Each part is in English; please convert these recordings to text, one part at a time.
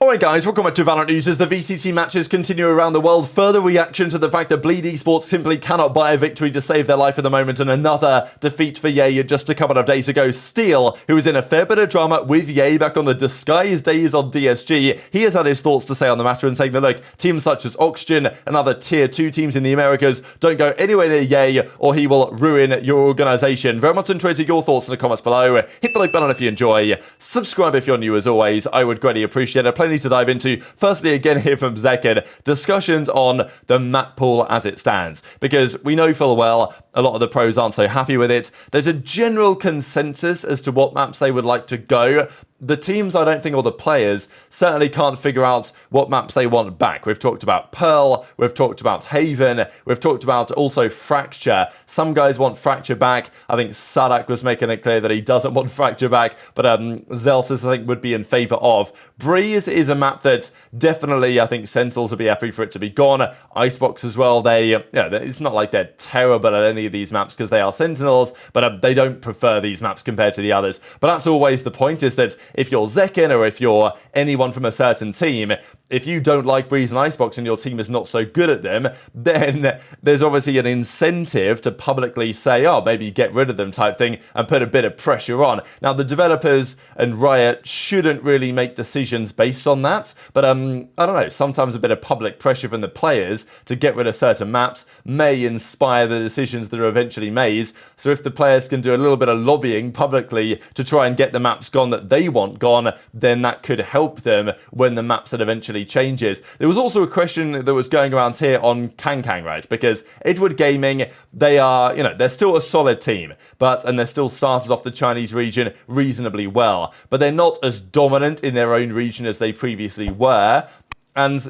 Alright guys, welcome back to VALORANT News. As the VCT matches continue around the world, further reaction to the fact that Bleed Esports simply cannot buy a victory to save their life at the moment, and another defeat for Ye just a couple of days ago. Steel, who was in a fair bit of drama with Ye back on the disguised days on DSG, he has had his thoughts to say on the matter and saying that, look, teams such as Oxygen and other tier 2 teams in the Americas don't go anywhere near Ye or he will ruin your organisation. Very much enjoyed your thoughts in the comments below. Hit the like button if you enjoy. Subscribe if you're new as always. I would greatly appreciate it. Plenty to dive into. Firstly, again here from Zekid, discussions on the map pool as it stands, because we know full well a lot of the pros aren't so happy with it. There's a general consensus as to what maps they would like to go. The teams, I don't think, or the players certainly can't figure out what maps they want back. We've talked about Pearl, we've talked about Haven, we've talked about also Fracture. Some guys want Fracture back. I think Sadak was making it clear that he doesn't want Fracture back, but Zeltis, I think, would be in favour of. Breeze is a map that definitely, I think, Sentinels would be happy for it to be gone. Icebox as well, it's not like they're terrible at any of these maps because they are Sentinels, but they don't prefer these maps compared to the others. But that's always the point, is that if you're Zekin or if you're anyone from a certain team, if you don't like Breeze and Icebox and your team is not so good at them, then there's obviously an incentive to publicly say, oh, maybe get rid of them type thing and put a bit of pressure on. Now, the developers and Riot shouldn't really make decisions based on that, but I don't know, sometimes a bit of public pressure from the players to get rid of certain maps may inspire the decisions that are eventually made. So if the players can do a little bit of lobbying publicly to try and get the maps gone that they want gone, then that could help them when the maps that eventually changes. There was also a question that was going around here on Kang, right? Because Edward Gaming, they are, they're still a solid team, and they're still started off the Chinese region reasonably well, but they're not as dominant in their own region as they previously were. And,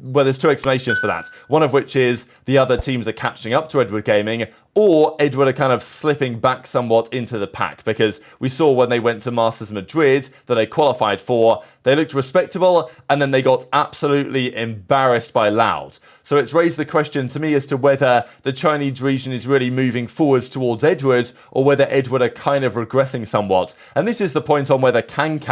well, there's two explanations for that. One of which is the other teams are catching up to Edward Gaming, or Edward are kind of slipping back somewhat into the pack, because we saw when they went to Masters Madrid that they qualified for, they looked respectable, and then they got absolutely embarrassed by Loud. So it's raised the question to me as to whether the Chinese region is really moving forwards towards Edward, or whether Edward are kind of regressing somewhat. And this is the point on whether Kang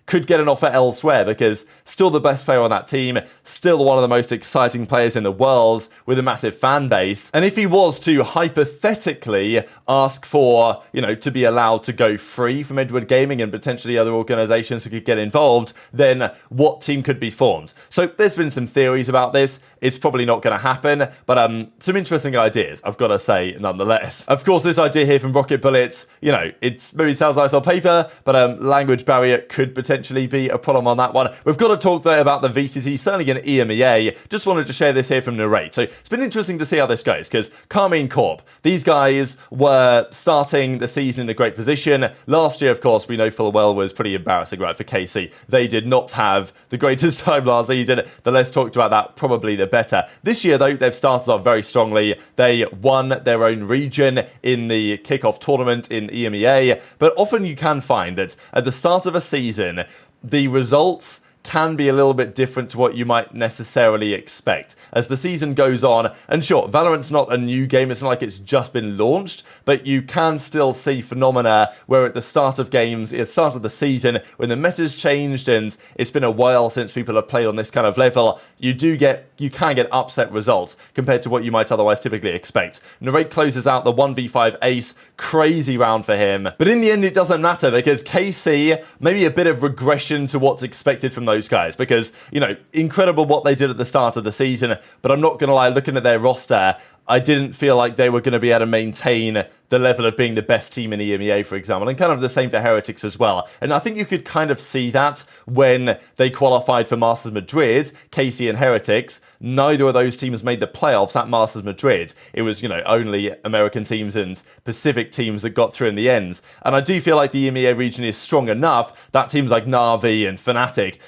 could get an offer elsewhere, because still the best player on that team, still one of the most exciting players in the world with a massive fan base. And if he was to hypothetically ask for, to be allowed to go free from Edward Gaming and potentially other organizations who could get involved, then what team could be formed? So there's been some theories about this. It's probably not going to happen, but some interesting ideas, I've got to say, nonetheless. Of course, this idea here from Rocket Bullets, it maybe sounds nice on paper, but language barrier could potentially be a problem on that one. We've got to talk though about the VCT, certainly in EMEA. Just wanted to share this here from Narrate. So it's been interesting to see how this goes, because Carmine Corp, these guys were starting the season in a great position. Last year, of course, we know full well was pretty embarrassing, right, for KC. They did not have the greatest time last season. The less talked about that, probably the better. This year, though, they've started off very strongly. They won their own region in the kickoff tournament in EMEA, but often you can find that at the start of a season, the results can be a little bit different to what you might necessarily expect as the season goes on. And sure, Valorant's not a new game, it's not like it's just been launched, but you can still see phenomena where at the start of games, at the start of the season, when the meta's changed and it's been a while since people have played on this kind of level, you can get upset results compared to what you might otherwise typically expect. Narrate closes out the 1v5 ace, crazy round for him, but in the end it doesn't matter, because KC, maybe a bit of regression to what's expected from those guys, because, incredible what they did at the start of the season, but I'm not going to lie, looking at their roster, I didn't feel like they were going to be able to maintain the level of being the best team in EMEA, for example, and kind of the same for Heretics as well. And I think you could kind of see that when they qualified for Masters Madrid, KC and Heretics. Neither of those teams made the playoffs at Masters Madrid. It was, only American teams and Pacific teams that got through in the ends. And I do feel like the EMEA region is strong enough that teams like Na'Vi and Fnatic,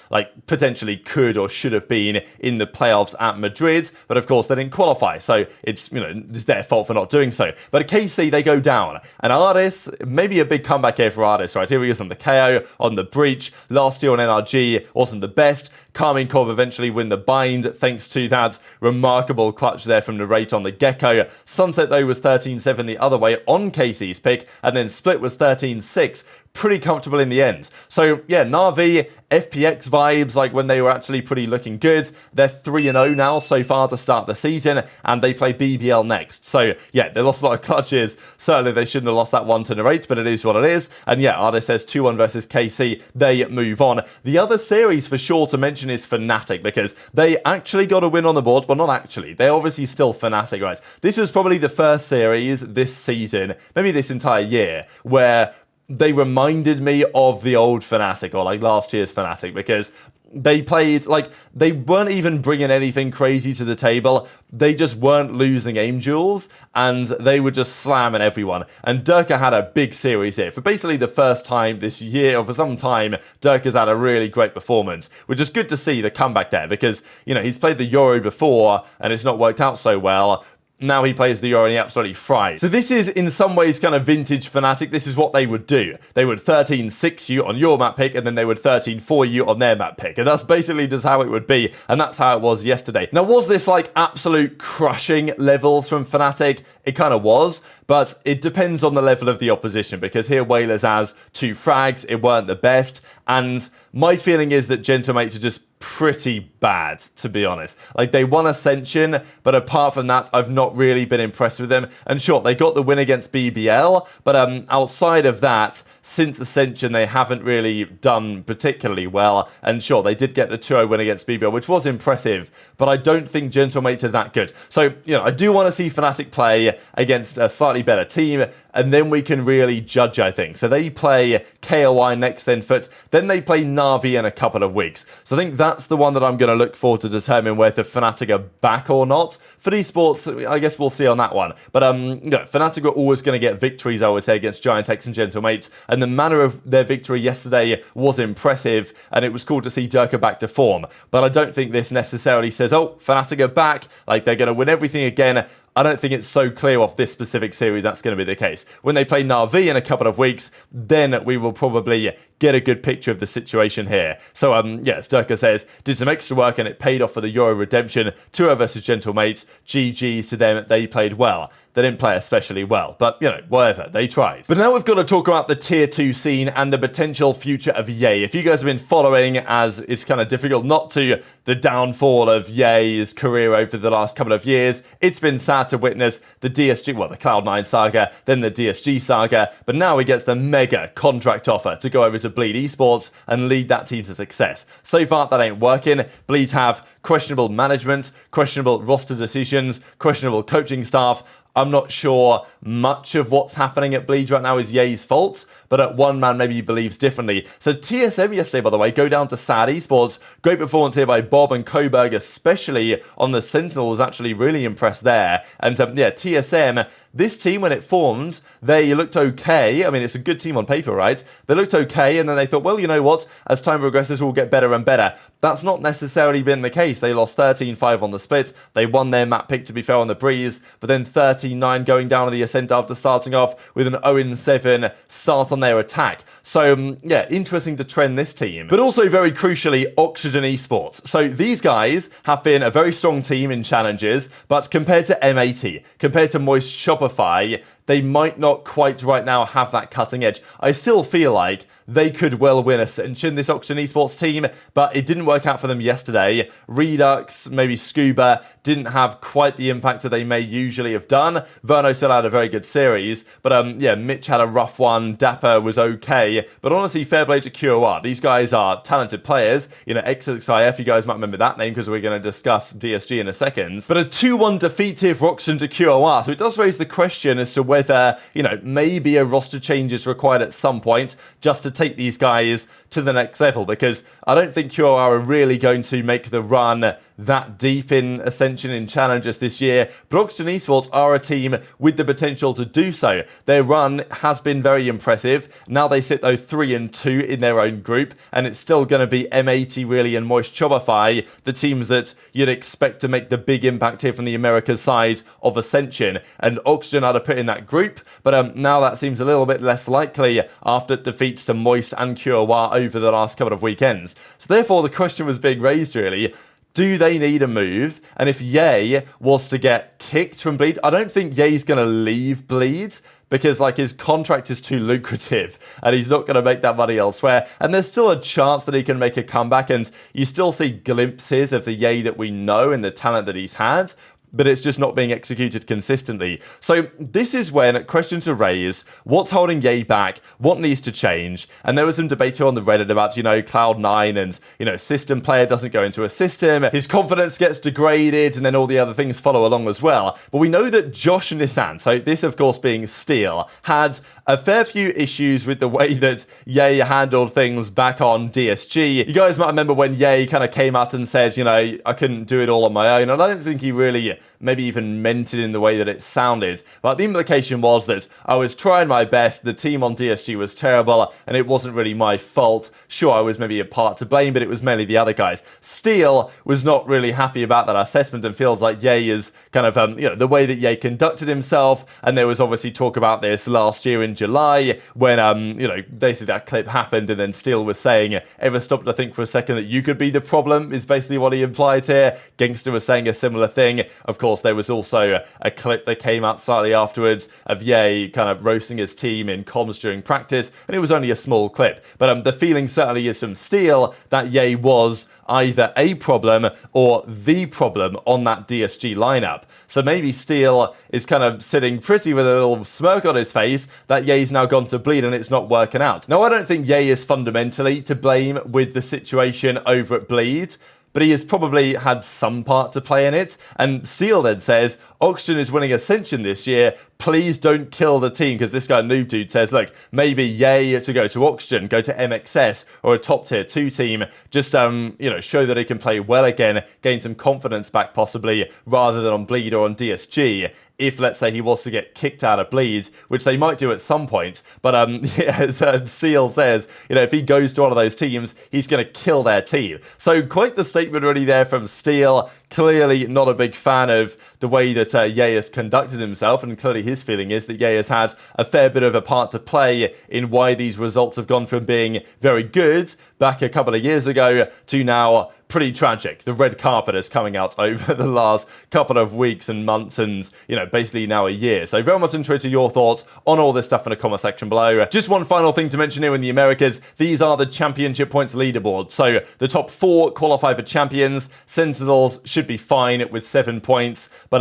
potentially could or should have been in the playoffs at Madrid. But of course, they didn't qualify. So it's, it's their fault for not doing so. But at KC, they go down. And Ardis, maybe a big comeback here for Ardis, right? Here he is on the KO, on the Breach. Last year on NRG, wasn't the best. Carmine Corp eventually win the bind thanks to that remarkable clutch there from Narrate on the Gecko. Sunset, though, was 13-7 the other way on KC's pick, and then Split was 13-6. pretty comfortable in the end. So yeah, Na'Vi, FPX vibes, like when they were actually pretty looking good. They're 3-0 now so far to start the season, and they play BBL next. So yeah, they lost a lot of clutches. Certainly they shouldn't have lost that 1-8, but it is what it is. And yeah, Artis says 2-1 versus KC. They move on. The other series for sure to mention is Fnatic, because they actually got a win on the board. Well, not actually. They're obviously still Fnatic, right? This was probably the first series this season, maybe this entire year, where they reminded me of the old Fnatic, or like last year's Fnatic, because they played, like, they weren't even bringing anything crazy to the table. They just weren't losing aim duels, and they were just slamming everyone. And Durka had a big series here. For basically the first time this year, or for some time, Durka's had a really great performance, which is good to see the comeback there, because, you know, he's played the Euro before, and it's not worked out so well. Now he plays the Euro and he absolutely fries. So this is in some ways kind of vintage Fnatic. This is what they would do. They would 13-6 you on your map pick, and then they would 13-4 you on their map pick. And that's basically just how it would be. And that's how it was yesterday. Now, was this like absolute crushing levels from Fnatic? It kind of was, but it depends on the level of the opposition, because here Whalers has 2 frags. It weren't the best. And my feeling is that Gentlemates are just pretty bad, to be honest. Like, they won Ascension, but apart from that, I've not really been impressed with them. And sure, they got the win against BBL, but outside of that, since Ascension, they haven't really done particularly well. And sure, they did get the 2-0 win against BBL, which was impressive, but I don't think Gentlemates are that good. So, you know, I do want to see Fnatic play against a slightly better team, and then we can really judge, I think. So they play KOI next, then FUT, then they play Na'Vi in a couple of weeks. So I think that's the one that I'm going to look for to determine whether Fnatic are back or not. For esports, I guess we'll see on that one. But you know, Fnatic are always going to get victories, I would say, against Giant X and Gentlemates. And the manner of their victory yesterday was impressive, and it was cool to see Durka back to form. But I don't think this necessarily says, oh, Fnatic are back, like they're going to win everything again. I don't think it's so clear off this specific series that's going to be the case. When they play Na'Vi in a couple of weeks, then we will probably get a good picture of the situation here. So, yes, Durka says, did some extra work and it paid off for the Euro redemption. 2-0 versus Gentlemates. GG's to them, they played well. They didn't play especially well, but, you know, whatever, they tried. But now we've got to talk about the Tier 2 scene and the potential future of Yay. If you guys have been following, as it's kind of difficult not to, the downfall of Yay's career over the last couple of years, it's been sad to witness the DSG, well, the Cloud9 saga, then the DSG saga, but now he gets the mega contract offer to go over to Bleed Esports and lead that team to success. So far, that ain't working. Bleed have questionable management, questionable roster decisions, questionable coaching staff. I'm not sure much of what's happening at Bleed right now is Yay's fault, but at one man maybe he believes differently. So TSM yesterday, by the way, go down to Sad Esports. Great performance here by Bob and Coburg, especially on the Sentinel, was actually really impressed there. And yeah, TSM, this team, when it formed, they looked okay. I mean, it's a good team on paper, right? They looked okay, and then they thought, well, you know what? As time progresses, we'll get better and better. That's not necessarily been the case. They lost 13-5 on the split. They won their map pick, to be fair, on the Breeze, but then 13-9 going down on the Ascent after starting off with an 0-7 start on their attack. So, yeah, interesting to trend this team. But also, very crucially, Oxygen Esports. So these guys have been a very strong team in challenges, but compared to M80, compared to Moist Shopify, they might not quite right now have that cutting edge. I still feel like they could well win Ascension, this Oxygen Esports team, but it didn't work out for them yesterday. Redux, maybe Scuba, didn't have quite the impact that they may usually have done. Verno still had a very good series, but yeah, Mitch had a rough one. Dapper was okay, but honestly, fair play to QOR. These guys are talented players. You know, XXIF, you guys might remember that name because we're going to discuss DSG in a second. But a 2-1 defeat here for Oxygen to QOR, so it does raise the question as to whether, you know, maybe a roster change is required at some point just to take these guys to the next level, because I don't think QOR are really going to make the run that deep in Ascension in challenges this year, but Oxygen Esports are a team with the potential to do so. Their run has been very impressive. Now they sit though 3-2 in their own group, and it's still going to be M80 really and Moist Shopify, the teams that you'd expect to make the big impact here from the Americas side of Ascension, and Oxygen are to put in that group, but now that seems a little bit less likely after defeats to Moist and QOR over the last couple of weekends. So therefore the question was being raised really, do they need a move? And if Yay was to get kicked from Bleed, I don't think Yay's going to leave Bleed, because like his contract is too lucrative and he's not going to make that money elsewhere. And there's still a chance that he can make a comeback, and you still see glimpses of the Ye that we know and the talent that he's had, but it's just not being executed consistently. So this is when questions are raised. What's holding Ye back? What needs to change? And there was some debate on the Reddit about, Cloud9 and, system player doesn't go into a system. His confidence gets degraded, and then all the other things follow along as well. But we know that Josh and Nissan, so this of course being Steel, had a fair few issues with the way that Ye handled things back on DSG. You guys might remember when Ye kind of came out and said, I couldn't do it all on my own. And I don't think he really maybe even meant it in the way that it sounded. But the implication was that I was trying my best, the team on DSG was terrible, and it wasn't really my fault. Sure, I was maybe a part to blame, but it was mainly the other guys. Steel was not really happy about that assessment and feels like Ye is kind of, the way that Ye conducted himself. And there was obviously talk about this last year in July when, basically that clip happened, and then Steel was saying, ever stopped to think for a second that you could be the problem, is basically what he implied here. Gangster was saying a similar thing. Of course, there was also a clip that came out slightly afterwards of Ye kind of roasting his team in comms during practice, and it was only a small clip. But the feeling certainly is from Steel that Ye was either a problem or the problem on that DSG lineup. So maybe Steel is kind of sitting pretty with a little smirk on his face that Ye's now gone to Bleed and it's not working out. Now, I don't think Ye is fundamentally to blame with the situation over at Bleed, but he has probably had some part to play in it. And Steel then says, Oxygen is winning Ascension this year. Please don't kill the team, because this guy Noob Dude says, look, maybe Ye to go to Oxygen, go to MXS or a top tier 2 team, just show that he can play well again, gain some confidence back possibly, rather than on Bleed or on DSG. If, let's say, he was to get kicked out of Bleed, which they might do at some point. But as Steel says, if he goes to one of those teams, he's going to kill their team. So quite the statement really there from Steel. Clearly not a big fan of the way that Ye has conducted himself, and clearly his feeling is that Ye has had a fair bit of a part to play in why these results have gone from being very good back a couple of years ago to now pretty tragic. The red carpet is coming out over the last couple of weeks and months and, basically now a year. So very much interested your thoughts on all this stuff in the comment section below. Just one final thing to mention here in the Americas. These are the championship points leaderboard. So the top 4 qualify for champions. Sentinels should be fine with 7 points, but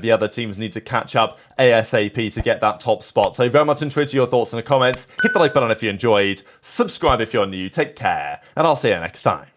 the other teams need to catch up ASAP to get that top spot. So very much interested your thoughts in the comments. Hit the like button if you enjoyed. Subscribe if you're new. Take care, and I'll see you next time.